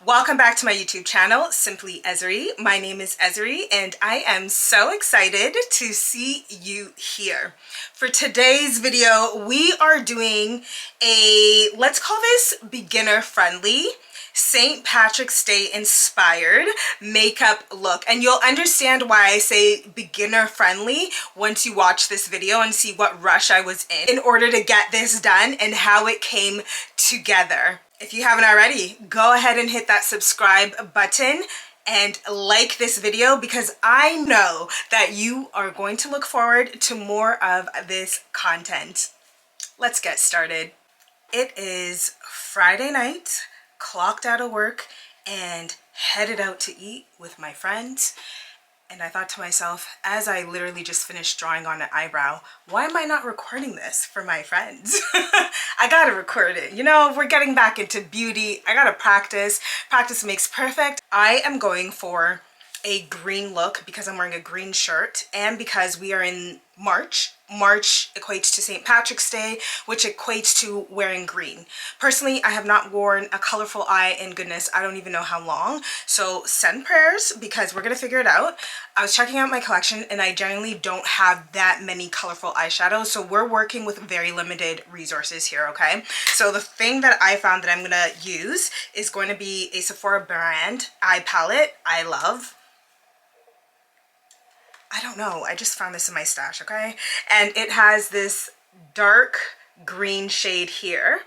Welcome back to my YouTube channel, Simply Eseeri. My name is Eseeri and I am so excited to see you here. For today's video, we are doing a, let's call this beginner friendly, St. Patrick's Day inspired makeup look. And you'll understand why I say beginner friendly once you watch this video and see what rush I was in order to get this done and how it came together. If you haven't already, go ahead and hit that subscribe button and like this video because I know that you are going to look forward to more of this content. Let's get started. It is Friday night, clocked out of work and headed out to eat with my friends. And I thought to myself, as I literally just finished drawing on an eyebrow, why am I not recording this for my friends? I gotta record it. You know, we're getting back into beauty. I gotta practice. Practice makes perfect. I am going for a green look because I'm wearing a green shirt and because we are in March. March equates to St. Patrick's Day, which equates to wearing green. Personally, I have not worn a colorful eye in goodness, I don't even know how long. So send prayers because we're gonna figure it out. I was checking out my collection and I generally don't have that many colorful eyeshadows. So we're working with very limited resources here, okay? So the thing that I found that I'm gonna use is going to be a Sephora brand eye palette I love. I don't know, I just found this in my stash, okay? And it has this dark green shade here.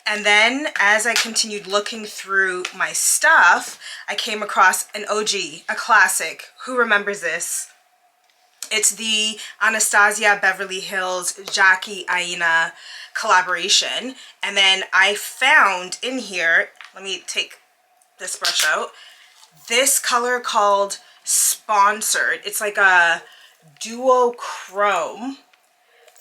And then as I continued looking through my stuff, I came across an OG, a classic. Who remembers this? It's the Anastasia Beverly Hills Jackie Aina collaboration. And then I found in here, let me take this brush out, this color called Sponsored. It's like a duochrome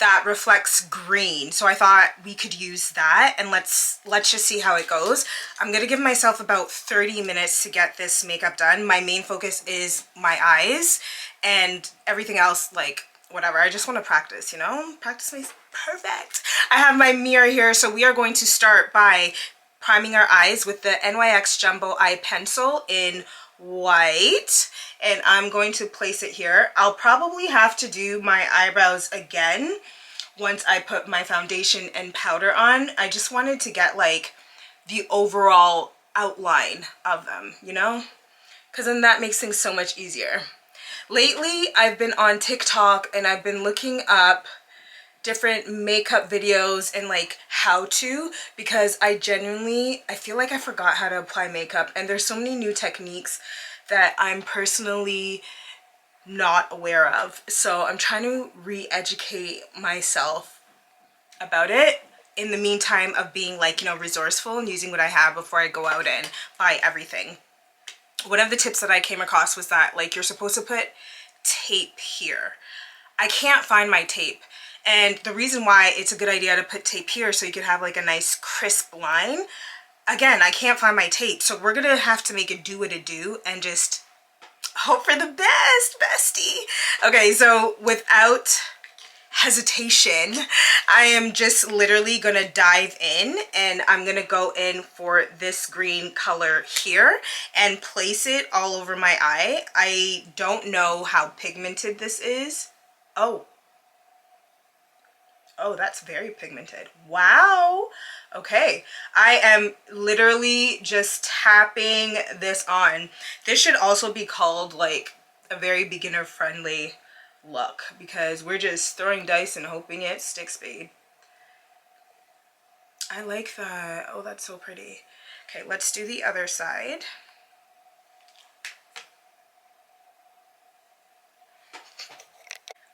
that reflects green, so I thought we could use that and let's just see how it goes. I'm gonna give myself about 30 minutes to get this makeup done. My main focus is my eyes and everything else, like whatever. I just want to practice, you know, practice makes perfect. I have my mirror here, so we are going to start by priming our eyes with the NYX Jumbo Eye Pencil in white, and I'm going to place it here. I'll probably have to do my eyebrows again once I put my foundation and powder on. I just wanted to get like the overall outline of them, you know, because then that makes things so much easier. Lately I've been on TikTok and I've been looking up different makeup videos and like how to, because I feel like I forgot how to apply makeup and there's so many new techniques that I'm personally not aware of. So I'm trying to re-educate myself about it in the meantime of being like, you know, resourceful and using what I have before I go out and buy everything. One of the tips that I came across was that like you're supposed to put tape here. I can't find my tape. And the reason why it's a good idea to put tape here so you can have like a nice crisp line. Again, I can't find my tape. So we're going to have to make it do what it do and just hope for the best, bestie. Okay, so without hesitation, I am just literally going to dive in and I'm going to go in for this green color here and place it all over my eye. I don't know how pigmented this is. Oh, that's very pigmented. Wow. Okay, I am literally just tapping this on. This should also be called like a very beginner friendly look because we're just throwing dice and hoping it sticks, babe. I like that. Oh, that's so pretty. Okay, let's do the other side.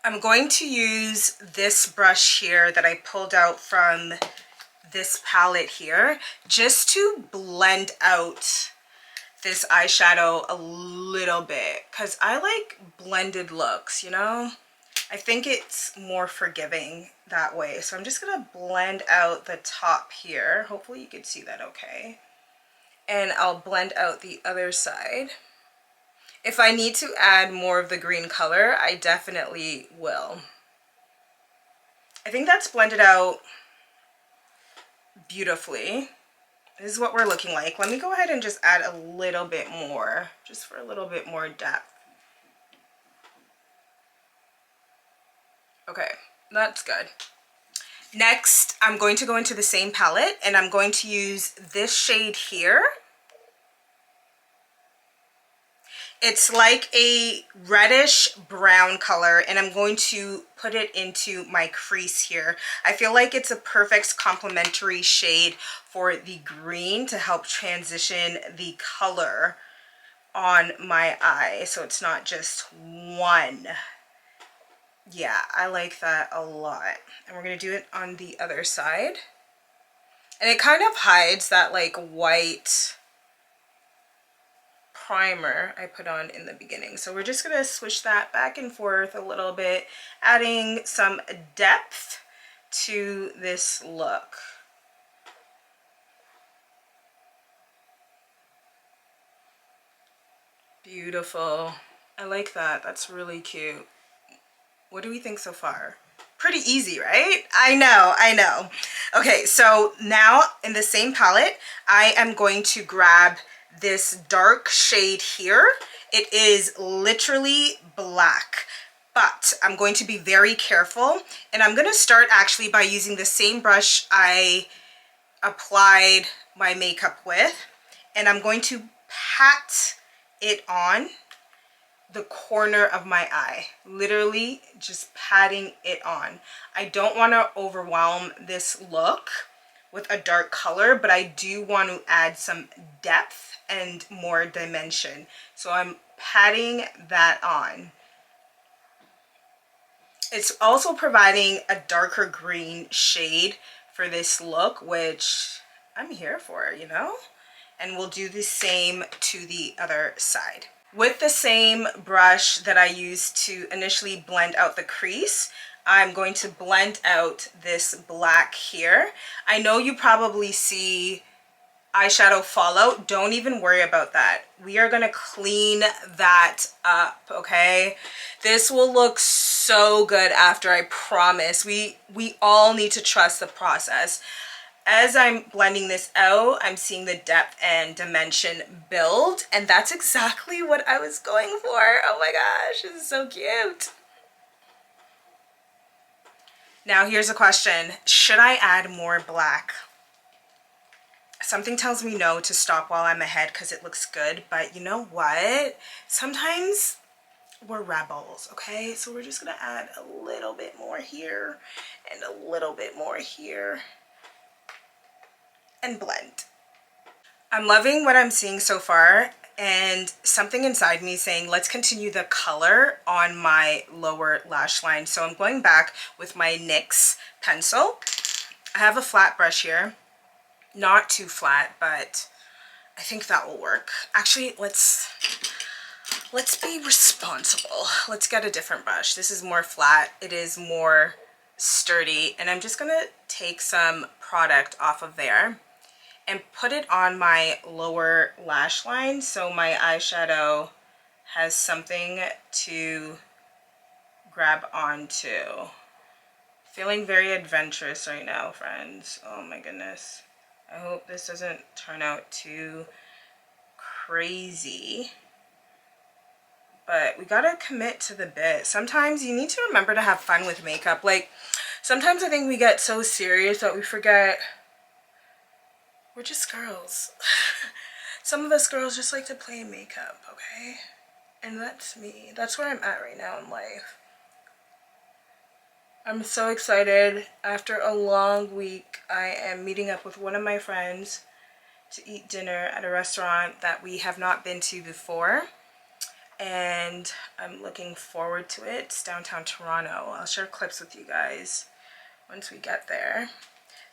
I'm going to use this brush here that I pulled out from this palette here just to blend out this eyeshadow a little bit because I like blended looks, you know? I think it's more forgiving that way. So I'm just gonna blend out the top here. Hopefully you can see that okay. And I'll blend out the other side. If I need to add more of the green color, I definitely will. I think that's blended out beautifully. This is what we're looking like. Let me go ahead and just add a little bit more, just for a little bit more depth. Okay, that's good. Next, I'm going to go into the same palette and I'm going to use this shade here. It's like a reddish brown color, and I'm going to put it into my crease here. I feel like it's a perfect complementary shade for the green to help transition the color on my eye, so it's not just one. Yeah, I like that a lot. And we're going to do it on the other side. And it kind of hides that like white primer I put on in the beginning. So we're just going to switch that back and forth a little bit, adding some depth to this look. Beautiful. I like that. That's really cute. What do we think so far? Pretty easy, right? I know, I know. Okay, so now in the same palette, I am going to grab this dark shade here. It is literally black, but I'm going to be very careful, and I'm going to start actually by using the same brush I applied my makeup with, and I'm going to pat it on the corner of my eye, literally just patting it on. I don't want to overwhelm this look with a dark color, but I do want to add some depth and more dimension. So I'm patting that on. It's also providing a darker green shade for this look, which I'm here for, you know? And we'll do the same to the other side. With the same brush that I used to initially blend out the crease, I'm going to blend out this black here. I know you probably see eyeshadow fallout. Don't even worry about that. We are going to clean that up, okay? This will look so good after, I promise. We all need to trust the process. As I'm blending this out, I'm seeing the depth and dimension build, and that's exactly what I was going for. Oh my gosh, this is so cute. Now here's a question. Should I add more black? Something tells me no, to stop while I'm ahead because it looks good, but you know what? Sometimes we're rebels, okay? So we're just gonna add a little bit more here and a little bit more here and blend. I'm loving what I'm seeing so far, and something inside me is saying let's continue the color on my lower lash line. So I'm going back with my NYX pencil. I have a flat brush here, not too flat, but I think that will work. Actually, let's be responsible. Let's get a different brush. This is more flat, it is more sturdy, and I'm just gonna take some product off of there and put it on my lower lash line so my eyeshadow has something to grab onto. Feeling very adventurous right now, friends. Oh my goodness. I hope this doesn't turn out too crazy. But we gotta commit to the bit. Sometimes you need to remember to have fun with makeup. Like, sometimes I think we get so serious that we forget we're just girls. Some of us girls just like to play makeup, okay? And that's me. That's where I'm at right now in life. I'm so excited. After a long week, I am meeting up with one of my friends to eat dinner at a restaurant that we have not been to before. And I'm looking forward to it. It's downtown Toronto. I'll share clips with you guys once we get there.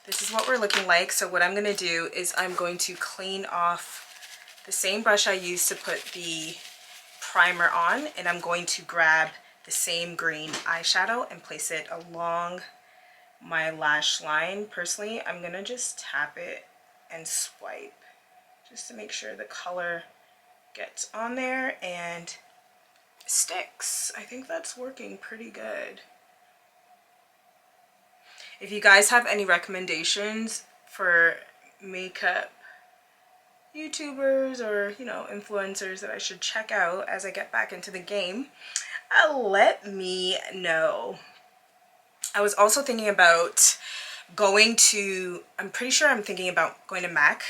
This is what we're looking like. So what I'm going to do is I'm going to clean off the same brush I used to put the primer on, and I'm going to grab the same green eyeshadow and place it along my lash line. Personally, I'm going to just tap it and swipe just to make sure the color gets on there and sticks. I think that's working pretty good. If you guys have any recommendations for makeup YouTubers or, you know, influencers that I should check out as I get back into the game, let me know. I was also thinking about going to, I'm pretty sure I'm thinking about going to MAC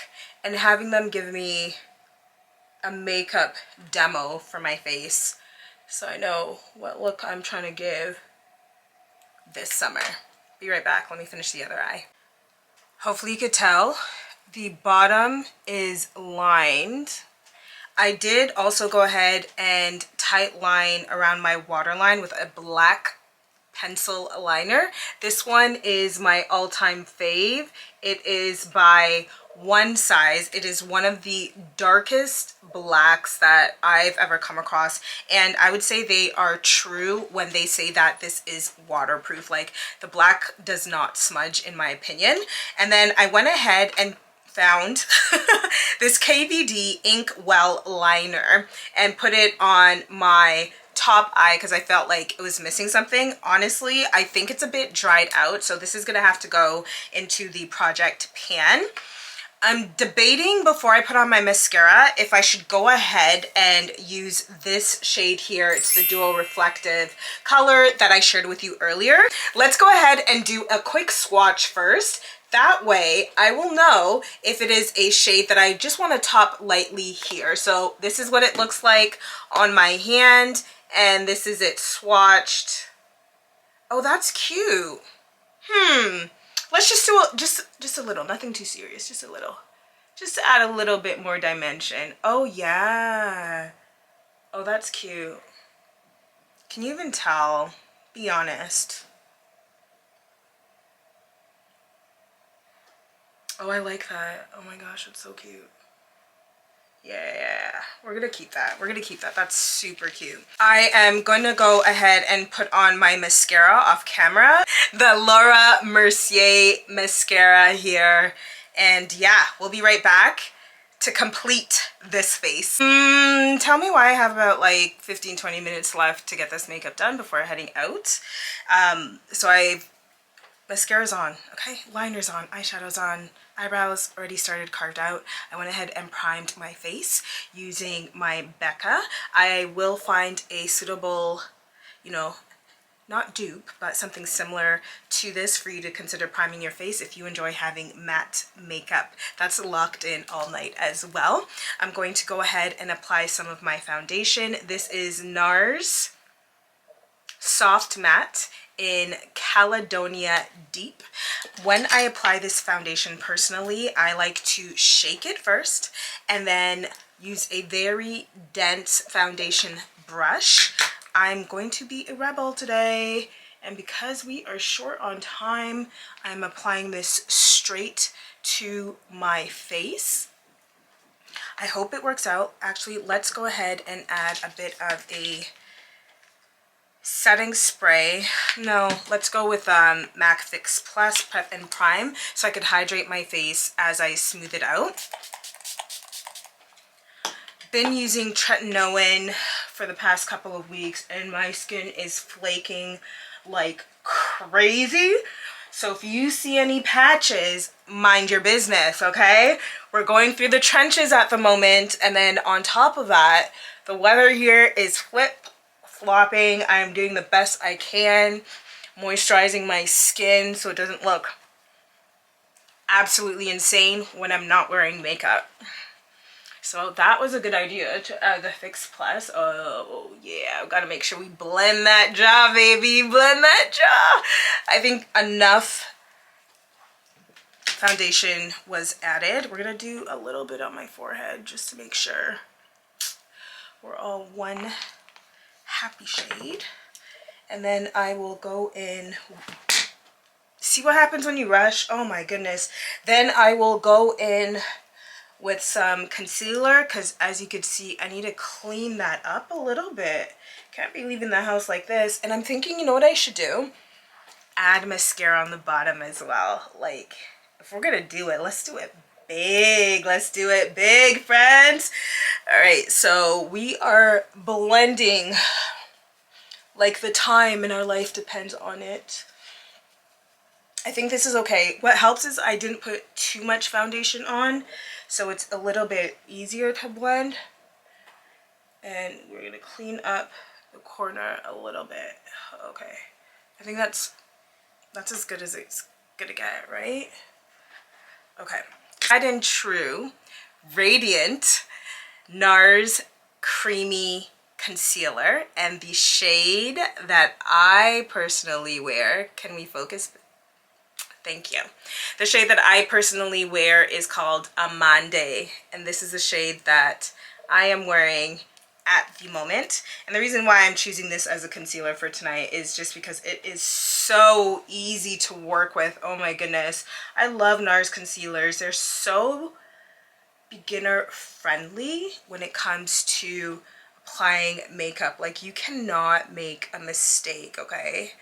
and having them give me a makeup demo for my face so I know what look I'm trying to give this summer. Be right back. Let me finish the other eye. Hopefully you could tell the bottom is lined. I did also go ahead and tight line around my waterline with a black pencil liner. This one is my all-time fave. It is by One Size. It is one of the darkest blacks that I've ever come across, and I would say they are true when they say that this is waterproof. Like, the black does not smudge in my opinion. And then I went ahead and found this KVD Inkwell liner and put it on my top eye because I felt like it was missing something. Honestly, I think it's a bit dried out, so this is gonna have to go into the project pan. I'm debating before I put on my mascara if I should go ahead and use this shade here. It's the Duo Reflective color that I shared with you earlier. Let's go ahead and do a quick swatch first. That way I will know if it is a shade that I just want to top lightly here. So this is what it looks like on my hand, and this is it swatched. Oh, that's cute. Let's just do just a little, nothing too serious, just a little. Just to add a little bit more dimension. Oh yeah. Oh, that's cute. Can you even tell? Be honest. Oh, I like that. Oh my gosh, it's so cute. Yeah, we're gonna keep that. We're gonna keep that. That's super cute. I am going to go ahead and put on my mascara off camera. The Laura Mercier mascara here. And yeah, we'll be right back to complete this face. Tell me why I have about like 15-20 minutes left to get this makeup done before heading out. Mascara's on, okay? Liner's on, eyeshadow's on, eyebrows already started carved out. I went ahead and primed my face using my Becca. I will find a suitable, you know, not dupe, but something similar to this for you to consider priming your face if you enjoy having matte makeup. That's locked in all night as well. I'm going to go ahead and apply some of my foundation. This is NARS Soft Matte in Caledonia Deep. When I apply this foundation personally, I like to shake it first and then use a very dense foundation brush. I'm going to be a rebel today, and because we are short on time, I'm applying this straight to my face. I hope it works out. Actually, let's go ahead and add a bit of a setting spray. No, let's go with MAC Fix Plus Prep and Prime so I could hydrate my face as I smooth it out. Been using tretinoin for the past couple of weeks and my skin is flaking like crazy. So if you see any patches, mind your business, okay? We're going through the trenches at the moment, and then on top of that, the weather here is flip-flopping. I'm doing the best I can, moisturizing my skin so it doesn't look absolutely insane when I'm not wearing makeup. So that was a good idea to add the Fix Plus. Oh yeah, I've got to make sure we blend that jaw, baby. Blend that jaw. I think enough foundation was added. We're going to do a little bit on my forehead just to make sure we're all one happy shade. And then I will go in. See what happens when you rush? Oh my goodness. Then I will go in with some concealer because, as you can see, I need to clean that up a little bit. Can't be leaving the house like this. And I'm thinking, you know what I should do? Add mascara on the bottom as well. Like, if we're gonna do it, let's do it big. Let's do it big, friends. All right, so we are blending like the time in our life depends on it. I think this is okay. What helps is I didn't put too much foundation on, so it's a little bit easier to blend. And we're gonna clean up the corner a little bit. Okay, I think that's as good as it's gonna get, right? Okay, tried and true Radiant NARS Creamy Concealer, and the shade that I personally wear, can we focus? Thank you. The shade that I personally wear is called Amande, and this is a shade that I am wearing at the moment. And the reason why I'm choosing this as a concealer for tonight is just because it is so easy to work with. Oh my goodness. I love NARS concealers. They're so beginner friendly when it comes to applying makeup. Like, you cannot make a mistake, okay?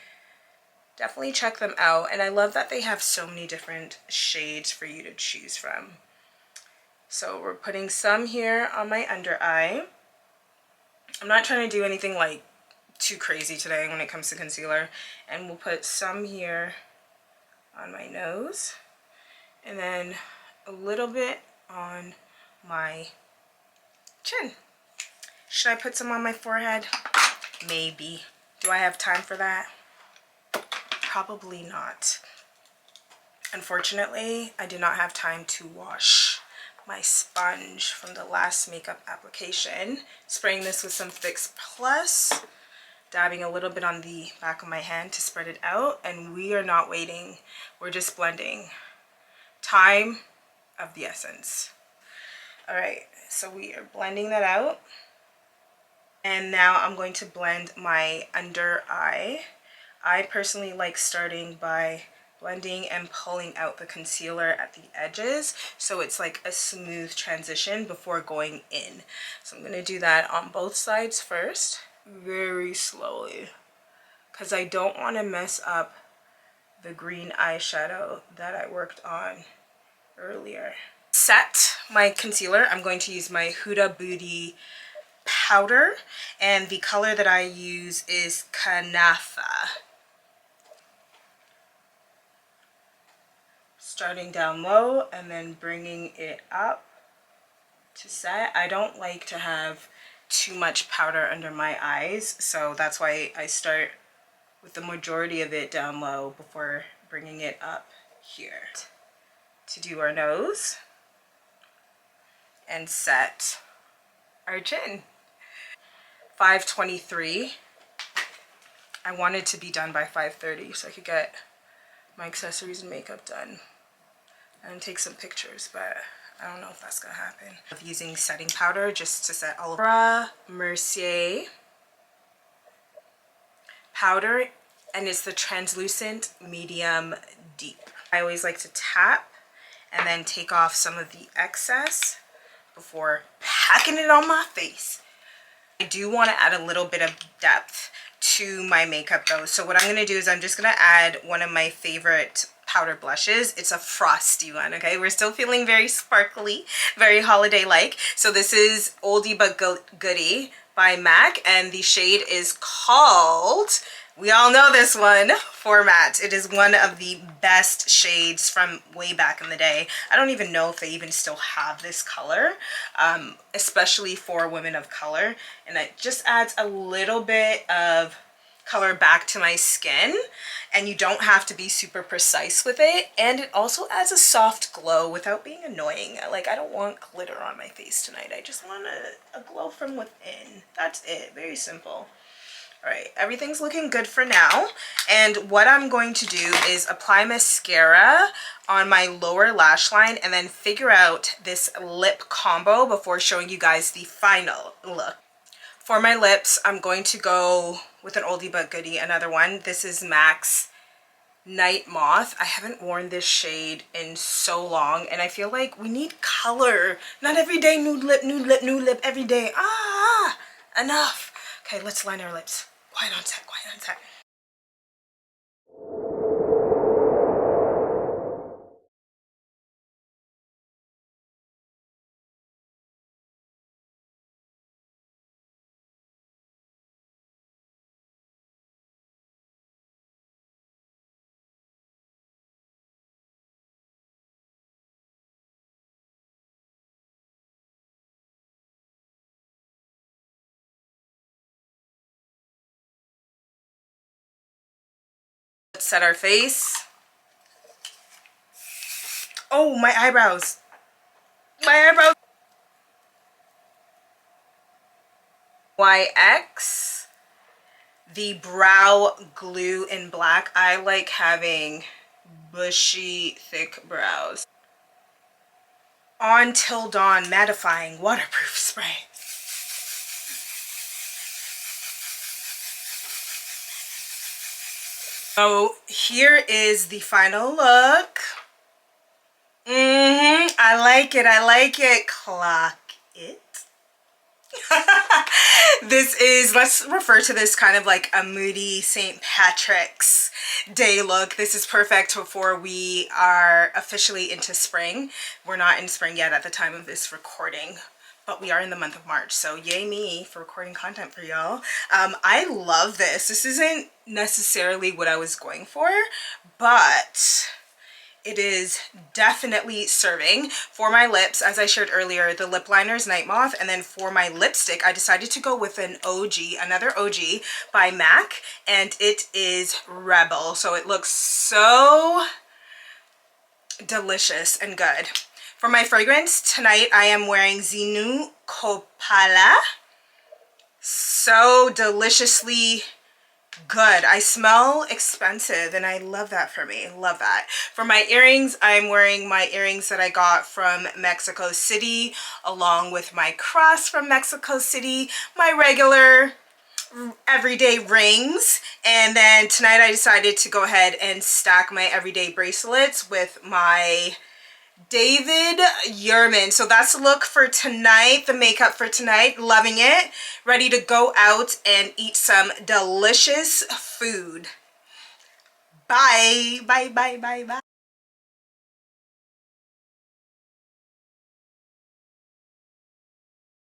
Definitely check them out. And I love that they have so many different shades for you to choose from. So we're putting some here on my under eye. I'm not trying to do anything like too crazy today when it comes to concealer. And we'll put some here on my nose. And then a little bit on my chin. Should I put some on my forehead? Maybe. Do I have time for that? Probably not. Unfortunately, I did not have time to wash my sponge from the last makeup application. Spraying this with some Fix Plus, dabbing a little bit on the back of my hand to spread it out, and we are not waiting. We're just blending. Time of the essence. All right, so we are blending that out. And now I'm going to blend my under eye. I personally like starting by blending and pulling out the concealer at the edges, so it's like a smooth transition before going in. So I'm going to do that on both sides first, very slowly, because I don't want to mess up the green eyeshadow that I worked on earlier. Set my concealer. I'm going to use my Huda Beauty powder, and the color that I use is Kanatha. Starting down low and then bringing it up to set. I don't like to have too much powder under my eyes, so that's why I start with the majority of it down low before bringing it up here. To do our nose and set our chin. 5:23. I wanted to be done by 5:30 so I could get my accessories and makeup done and take some pictures, but I don't know if that's gonna happen. I'm using setting powder just to set all of Laura Mercier powder, and it's the translucent medium deep. I always like to tap and then take off some of the excess before packing it on my face. I do want to add a little bit of depth to my makeup though. So what I'm going to do is I'm just going to add one of my favorite powder blushes. It's a frosty one, okay? We're still feeling very sparkly, very holiday-like. So this is Oldie But Goodie by MAC, and the shade is called, we all know this one, Format. It is one of the best shades from way back in the day. I don't even know if they even still have this color, especially for women of color. And it just adds a little bit of color back to my skin, and you don't have to be super precise with it, and it also adds a soft glow without being annoying. Like, I don't want glitter on my face tonight. I just want a glow from within. That's it. Very simple. All right, everything's looking good for now, and what I'm going to do is apply mascara on my lower lash line and then figure out this lip combo before showing you guys the final look. For my lips, I'm going to go with an oldie but goodie, another one. This is MAC's Night Moth. I haven't worn this shade in so long, and I feel like we need color. Not every day nude lip, nude lip, nude lip every day. Ah, enough. Okay, let's line our lips. Quiet on set, quiet on set. Let's set our face. Oh, my eyebrows. My eyebrows. YX, the brow glue in black. I like having bushy, thick brows. On Till Dawn mattifying waterproof spray. So here is the final look. I like it. I like it. Clock it. This is, let's refer to this kind of like a moody St. Patrick's Day look. This is perfect before we are officially into spring. We're not in spring yet at the time of this recording, but we are in the month of March, so yay me for recording content for y'all. I love this. This isn't necessarily what I was going for, but it is definitely serving. For my lips, as I shared earlier, the lip liner is Night Moth, and then for my lipstick, I decided to go with an OG, another OG by MAC, and it is Rebel. So it looks so delicious and good. For my fragrance, tonight I am wearing Zinu Kopala. So deliciously good. I smell expensive and I love that for me. Love that. For my earrings, I'm wearing my earrings that I got from Mexico City along with my cross from Mexico City, my regular everyday rings, and then tonight I decided to go ahead and stack my everyday bracelets with my David Yurman. So that's the look for tonight, the makeup for tonight. Loving it. Ready to go out and eat some delicious food. Bye. Bye, bye, bye, bye.